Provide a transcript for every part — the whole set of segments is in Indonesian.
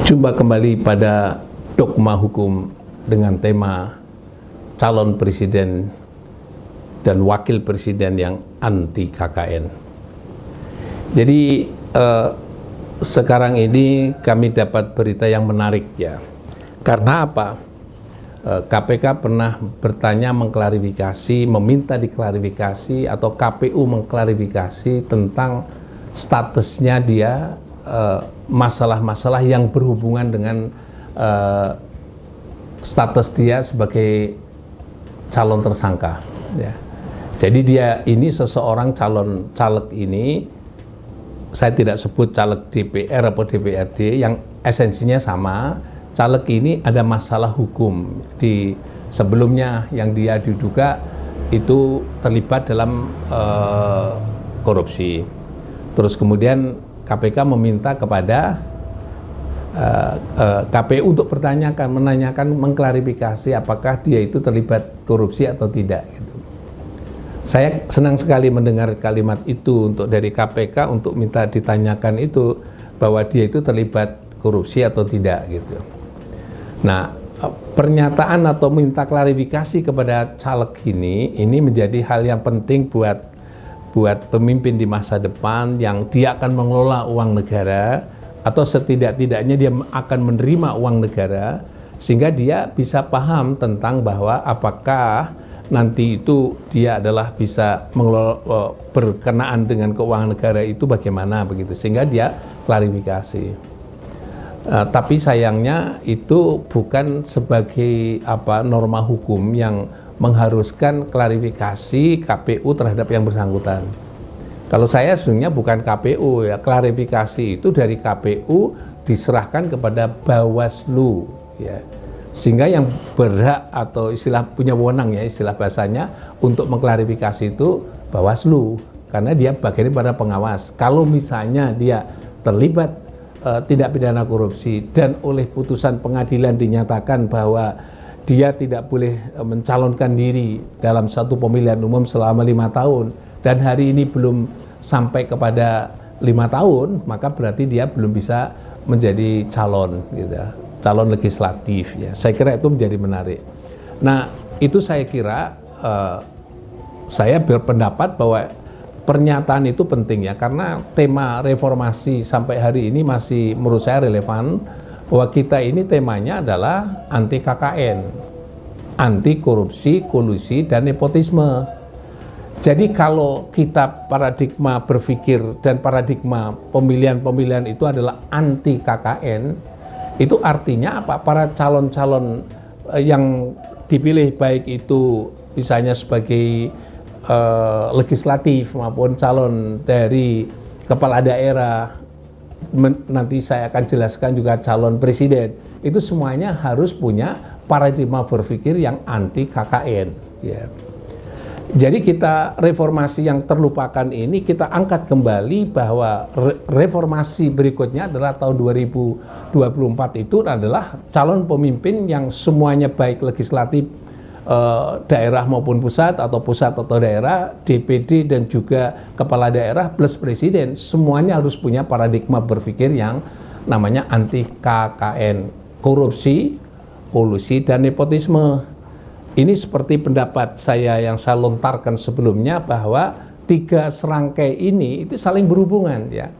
Jumpa kembali pada Dogma Hukum dengan tema calon presiden dan wakil presiden yang anti KKN. Jadi sekarang ini kami dapat berita yang menarik ya. Karena apa? KPK pernah bertanya mengklarifikasi, meminta diklarifikasi atau KPU mengklarifikasi tentang statusnya dia masalah-masalah yang berhubungan dengan status dia sebagai calon tersangka ya. Jadi dia ini seseorang calon caleg ini, saya tidak sebut caleg DPR atau DPRD, yang esensinya sama. Caleg ini ada masalah hukum di sebelumnya yang dia diduga itu terlibat dalam korupsi. Terus kemudian KPK meminta kepada KPU untuk menanyakan, mengklarifikasi apakah dia itu terlibat korupsi atau tidak. Gitu. Saya senang sekali mendengar kalimat itu dari KPK untuk minta ditanyakan itu bahwa dia itu terlibat korupsi atau tidak gitu. Nah, pernyataan atau minta klarifikasi kepada caleg ini menjadi hal yang penting buat pemimpin di masa depan yang dia akan mengelola uang negara atau setidak-tidaknya dia akan menerima uang negara, sehingga dia bisa paham tentang bahwa apakah nanti itu dia adalah bisa mengelola berkenaan dengan keuangan negara itu bagaimana begitu, sehingga dia klarifikasi. Tapi sayangnya itu bukan sebagai norma hukum yang mengharuskan klarifikasi KPU terhadap yang bersangkutan. Kalau saya sebenarnya bukan KPU ya, klarifikasi itu dari KPU diserahkan kepada Bawaslu ya. Sehingga yang berhak atau punya wewenang ya, istilah bahasanya untuk mengklarifikasi itu Bawaslu, karena dia bagian pada pengawas. Kalau misalnya dia terlibat tidak pidana korupsi dan oleh putusan pengadilan dinyatakan bahwa dia tidak boleh mencalonkan diri dalam satu pemilihan umum selama 5 tahun dan hari ini belum sampai kepada 5 tahun, maka berarti dia belum bisa menjadi calon gitu, calon legislatif ya. Saya kira itu menjadi menarik. Nah, itu saya kira saya berpendapat bahwa pernyataan itu penting ya, karena tema reformasi sampai hari ini masih menurut saya relevan, bahwa kita ini temanya adalah anti KKN, anti korupsi, kolusi, dan nepotisme. Jadi kalau kita paradigma berpikir dan paradigma pemilihan-pemilihan itu adalah anti KKN, itu artinya apa? Para calon-calon yang dipilih baik itu misalnya sebagai legislatif maupun calon dari kepala daerah, nanti saya akan jelaskan juga calon presiden, itu semuanya harus punya paradigma berpikir yang anti KKN ya. Jadi kita reformasi yang terlupakan ini kita angkat kembali bahwa reformasi berikutnya adalah tahun 2024 itu adalah calon pemimpin yang semuanya baik legislatif daerah maupun pusat atau daerah, DPD dan juga kepala daerah plus presiden, semuanya harus punya paradigma berpikir yang namanya anti KKN, korupsi, kolusi, dan nepotisme. Ini seperti pendapat saya yang saya lontarkan sebelumnya bahwa 3 serangkai ini itu saling berhubungan ya.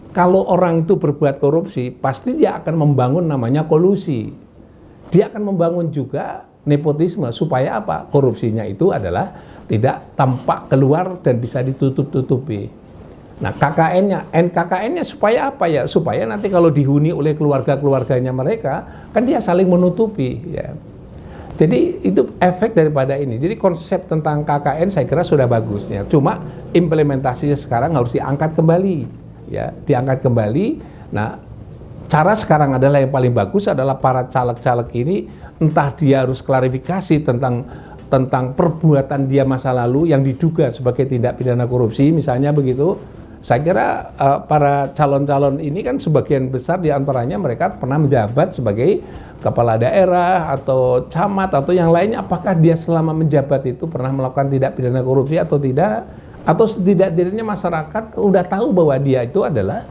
Kalau orang itu berbuat korupsi, pasti dia akan membangun namanya kolusi. Dia akan membangun juga nepotisme supaya apa? Korupsinya itu adalah tidak tampak keluar dan bisa ditutup-tutupi. Nah, NKKN-nya supaya apa ya? Supaya nanti kalau dihuni oleh keluarga-keluarganya mereka, kan dia saling menutupi ya. Jadi itu efek daripada ini. Jadi konsep tentang KKN saya kira sudah bagus ya. Cuma implementasinya sekarang harus diangkat kembali ya, diangkat kembali. Nah, cara sekarang adalah yang paling bagus adalah para caleg-caleg ini entah dia harus klarifikasi tentang perbuatan dia masa lalu yang diduga sebagai tindak pidana korupsi misalnya begitu. Saya kira para calon-calon ini kan sebagian besar diantaranya mereka pernah menjabat sebagai kepala daerah atau camat atau yang lainnya. Apakah dia selama menjabat itu pernah melakukan tindak pidana korupsi atau tidak? Atau setidak-tidaknya masyarakat udah tahu bahwa dia itu adalah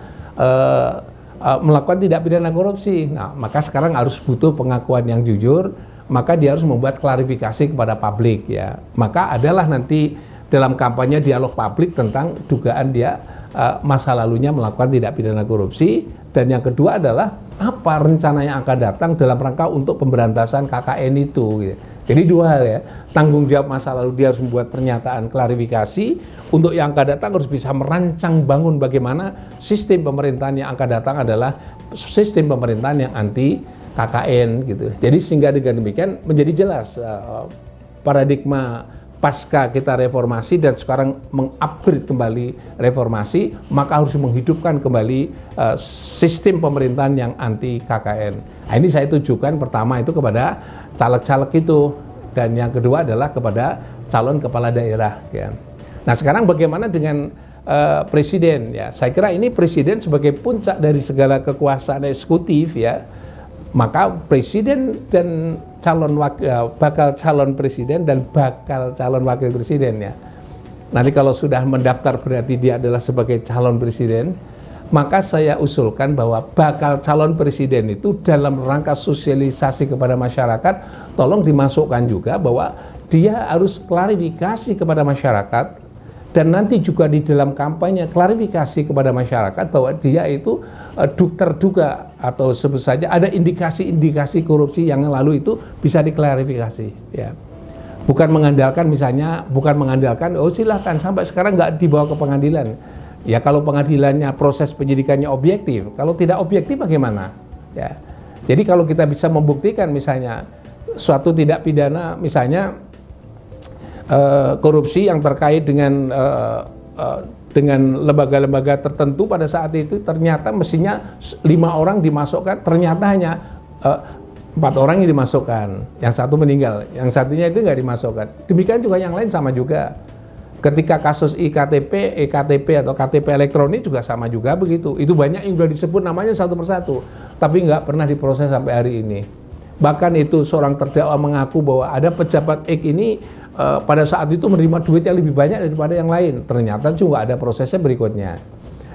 melakukan tindak pidana korupsi. Nah, maka sekarang harus butuh pengakuan yang jujur, maka dia harus membuat klarifikasi kepada publik ya. Maka adalah nanti dalam kampanye dialog publik tentang dugaan dia masa lalunya melakukan tindak pidana korupsi. Dan yang kedua adalah apa rencana yang akan datang dalam rangka untuk pemberantasan KKN itu gitu. Jadi dua hal ya, tanggung jawab masa lalu dia harus membuat pernyataan klarifikasi, untuk yang akan datang harus bisa merancang bangun bagaimana sistem pemerintahan yang akan datang adalah sistem pemerintahan yang anti KKN gitu. Jadi sehingga dengan demikian menjadi jelas paradigma pasca kita reformasi dan sekarang mengupgrade kembali reformasi, maka harus menghidupkan kembali sistem pemerintahan yang anti KKN. Nah, ini saya tujukan pertama itu kepada caleg-caleg itu, dan yang kedua adalah kepada calon kepala daerah ya. Nah, sekarang bagaimana dengan presiden ya? Saya kira ini presiden sebagai puncak dari segala kekuasaan eksekutif ya. Maka presiden dan bakal calon presiden dan bakal calon wakil presiden ya. Nanti kalau sudah mendaftar berarti dia adalah sebagai calon presiden. Maka saya usulkan bahwa bakal calon presiden itu dalam rangka sosialisasi kepada masyarakat, tolong dimasukkan juga bahwa dia harus klarifikasi kepada masyarakat, dan nanti juga di dalam kampanye klarifikasi kepada masyarakat bahwa dia itu terduga atau sebut saja ada indikasi-indikasi korupsi yang lalu itu bisa diklarifikasi ya. Bukan mengandalkan oh silahkan sampai sekarang nggak dibawa ke pengadilan. Ya kalau pengadilannya proses penyidikannya objektif, kalau tidak objektif bagaimana? Ya. Jadi kalau kita bisa membuktikan misalnya suatu tindak pidana misalnya korupsi yang terkait dengan lembaga-lembaga tertentu pada saat itu ternyata mestinya 5 orang dimasukkan, ternyata hanya 4 orang yang dimasukkan, yang satu meninggal, yang satunya itu nggak dimasukkan. Demikian juga yang lain sama juga. Ketika kasus iktp, ektp atau KTP elektronik juga sama juga begitu. Itu banyak yang sudah disebut namanya satu persatu, tapi nggak pernah diproses sampai hari ini. Bahkan itu seorang terdakwa mengaku bahwa ada pejabat X ini pada saat itu menerima duit yang lebih banyak daripada yang lain. Ternyata juga ada prosesnya berikutnya.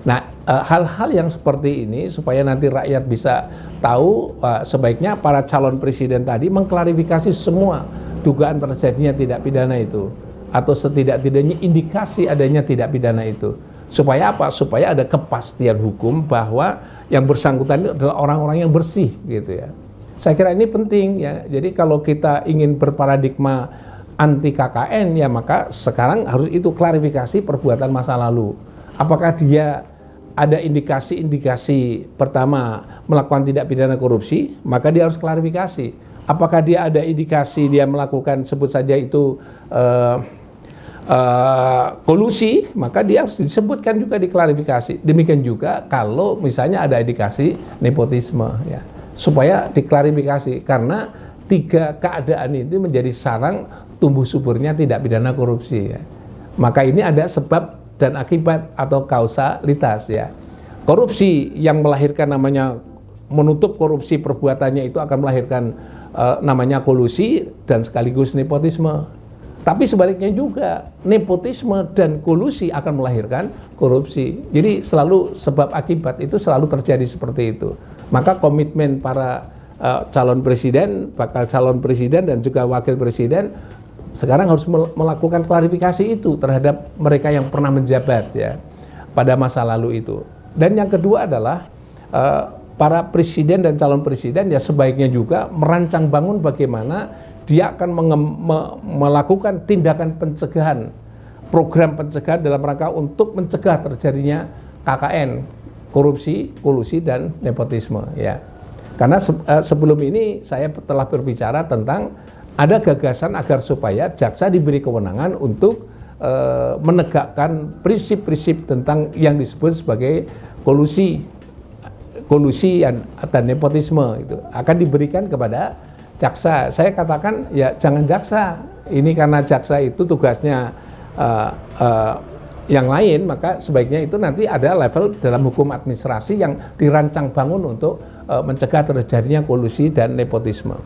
Nah, hal-hal yang seperti ini supaya nanti rakyat bisa tahu, sebaiknya para calon presiden tadi mengklarifikasi semua dugaan terjadinya tindak pidana itu, atau setidak-tidaknya indikasi adanya tindak pidana itu. Supaya apa? Supaya ada kepastian hukum bahwa yang bersangkutan itu adalah orang-orang yang bersih gitu ya. Saya kira ini penting ya. Jadi kalau kita ingin berparadigma anti KKN ya, maka sekarang harus itu klarifikasi perbuatan masa lalu. Apakah dia ada indikasi-indikasi pertama melakukan tindak pidana korupsi, maka dia harus klarifikasi. Apakah dia ada indikasi dia melakukan sebut saja itu kolusi, maka dia harus disebutkan juga di klarifikasi. Demikian juga kalau misalnya ada indikasi nepotisme ya, supaya diklarifikasi, karena 3 keadaan itu menjadi sarang tumbuh suburnya tindak pidana korupsi ya. Maka ini ada sebab dan akibat atau kausalitas ya. Korupsi yang melahirkan namanya menutup korupsi perbuatannya itu akan melahirkan namanya kolusi dan sekaligus nepotisme. Tapi sebaliknya juga, nepotisme dan kolusi akan melahirkan korupsi. Jadi selalu sebab akibat itu selalu terjadi seperti itu. Maka komitmen para calon presiden, bakal calon presiden dan juga wakil presiden sekarang harus melakukan klarifikasi itu terhadap mereka yang pernah menjabat ya pada masa lalu itu. Dan yang kedua adalah para presiden dan calon presiden ya sebaiknya juga merancang bangun bagaimana dia akan melakukan tindakan pencegahan, program pencegahan dalam rangka untuk mencegah terjadinya KKN, korupsi, kolusi, dan nepotisme ya. Karena sebelum ini saya telah berbicara tentang ada gagasan agar supaya jaksa diberi kewenangan untuk menegakkan prinsip-prinsip tentang yang disebut sebagai kolusi dan nepotisme itu akan diberikan kepada jaksa. Saya katakan ya jangan jaksa, ini karena jaksa itu tugasnya yang lain, maka sebaiknya itu nanti ada level dalam hukum administrasi yang dirancang bangun untuk mencegah terjadinya kolusi dan nepotisme.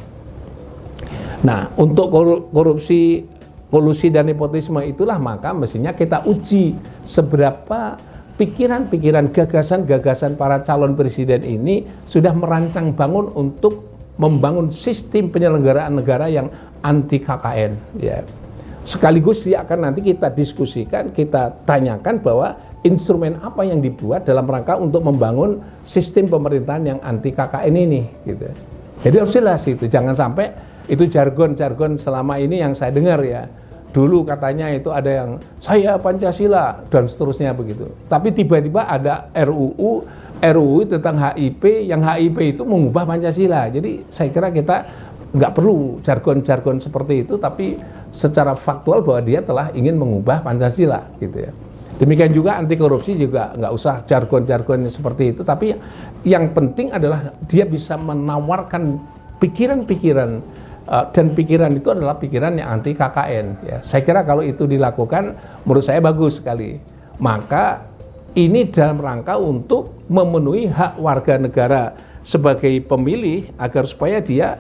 Nah, untuk kolusi dan nepotisme itulah maka mestinya kita uji seberapa pikiran-pikiran, gagasan-gagasan para calon presiden ini sudah merancang bangun untuk membangun sistem penyelenggaraan negara yang anti KKN, ya. Sekaligus dia akan nanti kita diskusikan, kita tanyakan bahwa instrumen apa yang dibuat dalam rangka untuk membangun sistem pemerintahan yang anti KKN ini, gitu. Jadi harus jelas itu, jangan sampai itu jargon-jargon selama ini yang saya dengar ya. Dulu katanya itu ada yang saya Pancasila dan seterusnya begitu. Tapi tiba-tiba ada RUU tentang HIP, yang HIP itu mengubah Pancasila. Jadi saya kira kita nggak perlu jargon-jargon seperti itu, tapi secara faktual bahwa dia telah ingin mengubah Pancasila, gitu ya. Demikian juga anti korupsi juga nggak usah jargon-jargon seperti itu, tapi yang penting adalah dia bisa menawarkan pikiran-pikiran, dan pikiran itu adalah pikiran yang anti KKN, ya. Saya kira kalau itu dilakukan, menurut saya bagus sekali. Maka ini dalam rangka untuk memenuhi hak warga negara sebagai pemilih agar supaya dia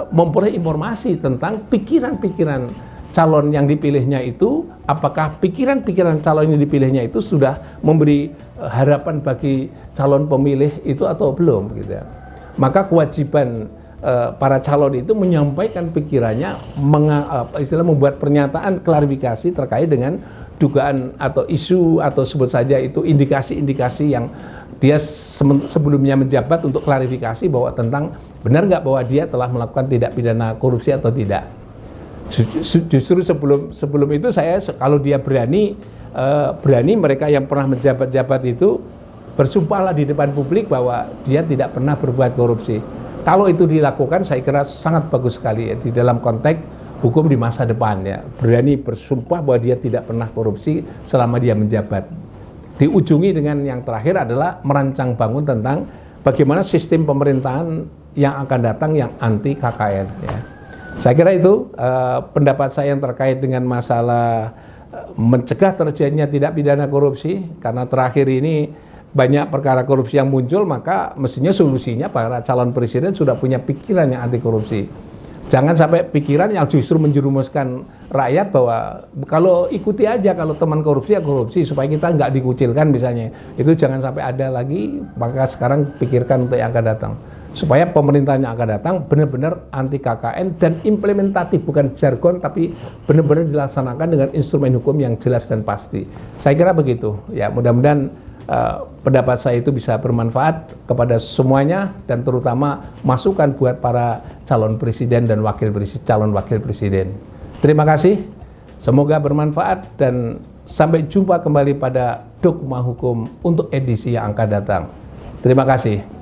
memperoleh informasi tentang pikiran-pikiran calon yang dipilihnya itu, apakah pikiran-pikiran calon yang dipilihnya itu sudah memberi harapan bagi calon pemilih itu atau belum, gitu ya. Maka kewajiban para calon itu menyampaikan pikirannya, membuat pernyataan klarifikasi terkait dengan dugaan atau isu atau sebut saja itu indikasi-indikasi yang dia sebelumnya menjabat untuk klarifikasi bahwa tentang benar nggak bahwa dia telah melakukan tindak pidana korupsi atau tidak. Justru sebelum itu saya, kalau dia berani mereka yang pernah menjabat-jabat itu bersumpahlah di depan publik bahwa dia tidak pernah berbuat korupsi. Kalau itu dilakukan, saya kira sangat bagus sekali ya, di dalam konteks hukum di masa depan, ya. Berani bersumpah bahwa dia tidak pernah korupsi selama dia menjabat. Diujungi dengan yang terakhir adalah merancang bangun tentang bagaimana sistem pemerintahan yang akan datang yang anti KKN, ya. Saya kira itu pendapat saya yang terkait dengan masalah mencegah terjadinya tindak pidana korupsi, karena terakhir ini banyak perkara korupsi yang muncul, maka mestinya solusinya para calon presiden sudah punya pikiran yang anti korupsi. Jangan sampai pikiran yang justru menjerumuskan rakyat bahwa kalau ikuti aja, kalau teman korupsi ya korupsi, supaya kita nggak dikucilkan misalnya. Itu jangan sampai ada lagi, maka sekarang pikirkan untuk yang akan datang. Supaya pemerintahan yang akan datang benar-benar anti KKN dan implementatif, bukan jargon, tapi benar-benar dilaksanakan dengan instrumen hukum yang jelas dan pasti. Saya kira begitu. Ya, mudah-mudahan pendapat saya itu bisa bermanfaat kepada semuanya, dan terutama masukan buat para calon presiden dan calon wakil presiden. Terima kasih, semoga bermanfaat, dan sampai jumpa kembali pada Dogma Hukum untuk edisi yang akan datang. Terima kasih.